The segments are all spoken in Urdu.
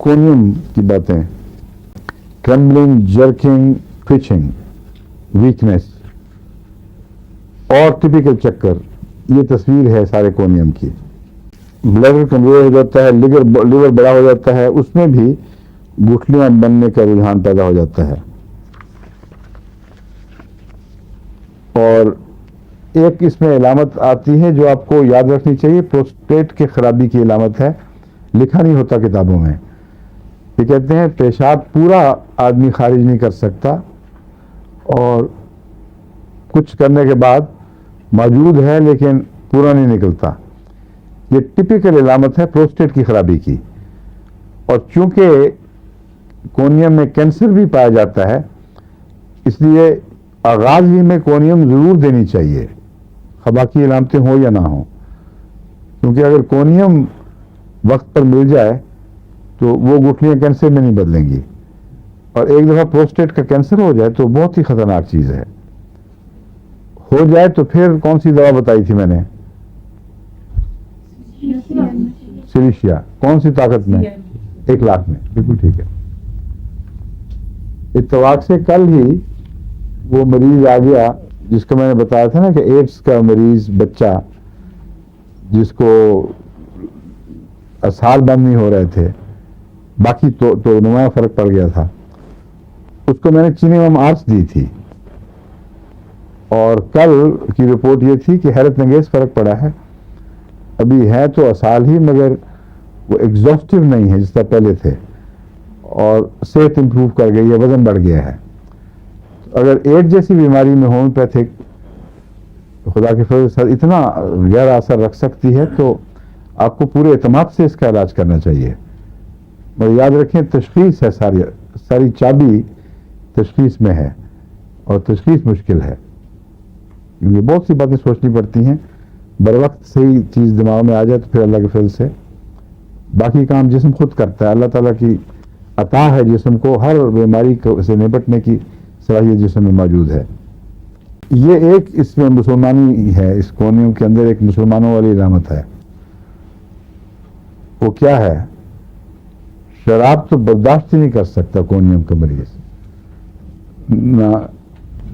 کونیم کی باتیں، ٹرمبلنگ، جرکنگ، ٹویچنگ، ویکنیس اور ٹپیکل چکر، یہ تصویر ہے سارے کونیم کی. بلیڈر کمزور ہو جاتا ہے، لیور بڑا ہو جاتا ہے، اس میں بھی گٹھلیاں بننے کا رجحان پیدا ہو جاتا ہے. اور ایک اس میں علامت آتی ہے جو آپ کو یاد رکھنی چاہیے، پروسٹیٹ کی خرابی کی علامت ہے، لکھا نہیں ہوتا کتابوں میں. یہ کہتے ہیں پیشاب پورا آدمی خارج نہیں کر سکتا اور کچھ کرنے کے بعد موجود ہے لیکن پورا نہیں نکلتا. یہ ٹپیکل علامت ہے پروسٹیٹ کی خرابی کی. اور چونکہ کونیم میں کینسر بھی پایا جاتا ہے، اس لیے آغاز ہی میں کونیم ضرور دینی چاہیے، باقی علامتیں ہوں یا نہ ہوں. کیونکہ اگر کونیم وقت پر مل جائے تو وہ گٹھلیاں کینسر میں نہیں بدلیں گی، اور ایک دفعہ پروسٹیٹ کا کینسر ہو جائے تو بہت ہی خطرناک چیز ہے. ہو جائے تو پھر کون سی دوا بتائی تھی میں نے؟ سلیشیا. کون سی طاقت میں؟ 1,00,000 میں. بالکل ٹھیک ہے. اتفاق سے کل ہی وہ مریض آ گیا جس کو میں نے بتایا تھا نا کہ ایڈس کا مریض بچہ جس کو اسہال بند نہیں ہو رہے تھے، باقی تو نمایاں فرق پڑ گیا تھا. اس کو میں نے چینیمم آرس دی تھی اور کل کی رپورٹ یہ تھی کہ حیرت انگیز فرق پڑا ہے. ابھی ہے تو اسہال ہی مگر وہ ایگزاسٹو نہیں ہے جس طرح پہلے تھے، اور صحت امپروو کر گئی ہے، وزن بڑھ گیا ہے. اگر ایڈ جیسی بیماری میں ہومیوپیتھک خدا کے فضل سے اتنا گہرا اثر رکھ سکتی ہے تو آپ کو پورے اعتماد سے اس کا علاج کرنا چاہیے. اور یاد رکھیں تشخیص ہے، ساری چابی تشخیص میں ہے، اور تشخیص مشکل ہے. یہ بہت سی باتیں سوچنی پڑتی ہیں. بر وقت صحیح چیز دماغ میں آ جائے تو پھر اللہ کے فضل سے باقی کام جسم خود کرتا ہے. اللہ تعالیٰ کی عطا ہے جسم کو، ہر بیماری سے نپٹنے کی صلاحیت جسم میں موجود ہے. یہ ایک اس میں مسلمانی ہے، اس کونیم کے اندر ایک مسلمانوں والی علامت ہے. وہ کیا ہے؟ شراب تو برداشت ہی نہیں کر سکتا کونیم کا مریض.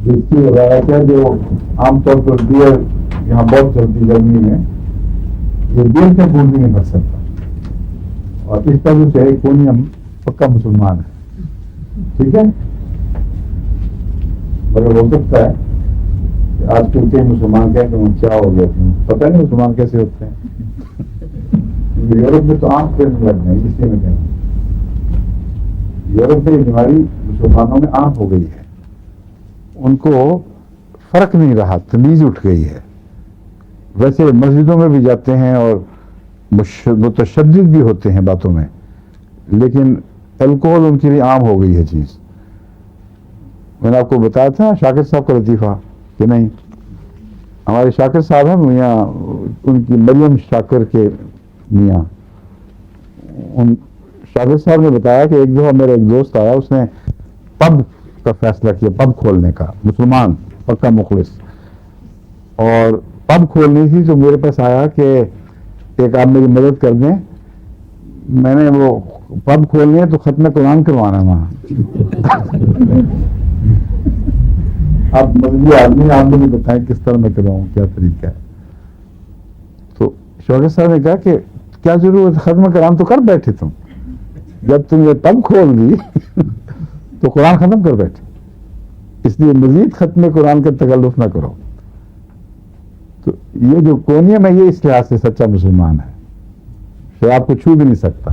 جس کی روایت ہے جو عام طور پر بیئر یہاں بہت چلتی گرمی میں، یہ بیئر کا گھونٹ بھی نہیں بھر سکتا. اور اس طرح سے کونیم پکا مسلمان ہے. ٹھیک ہے، مگر ہو سکتا ہے کہ آج کل کے مسلمان کہیں کہ کیا ہو گیا تھا، پتہ نہیں مسلمان کیسے ہوتے ہیں. یورپ میں تو آنکھ پھیرنے لگ گئے، اس لیے میں کہہ رہا ہوں یورپ میں یہ بیماری مسلمانوں میں عام ہو گئی ہے. ان کو فرق نہیں رہا، تمیز اٹھ گئی ہے. ویسے مسجدوں میں بھی جاتے ہیں اور متشدد بھی ہوتے ہیں باتوں میں، لیکن الکوہل ان کے لیے عام ہو گئی ہے چیز. میں نے آپ کو بتایا تھا شاکر صاحب کا لطیفہ کہ نہیں؟ ہمارے شاکر صاحب ہیں میاں، ان کی مریم شاکر کے میاں. شاکر صاحب نے بتایا کہ ایک دفعہ میرا ایک دوست آیا، اس نے پب کا فیصلہ کیا، پب کھولنے کا. مسلمان پکا مخلص، اور پب کھولنی تھی تو میرے پاس آیا کہ ایک آپ میری مدد کر دیں. میں نے وہ پب کھولنی ہے تو ختم قرآن کروانا وہاں. آپ مددی آدمی، آپ مجھے بتائیں کس طرح میں کرواؤں، کیا طریقہ ہے. تو شوکت صاحب نے کہا کہ کیا ضرورت، ختم قرآن تو کر بیٹھے تم، جب تم یہ پب کھول دی تو قرآن ختم کر بیٹھے، اس لیے مزید ختم قرآن کا تکلف نہ کرو. تو یہ جو کونیم ہے یہ اس لحاظ سے سچا مسلمان ہے، شراب کو چھو بھی نہیں سکتا.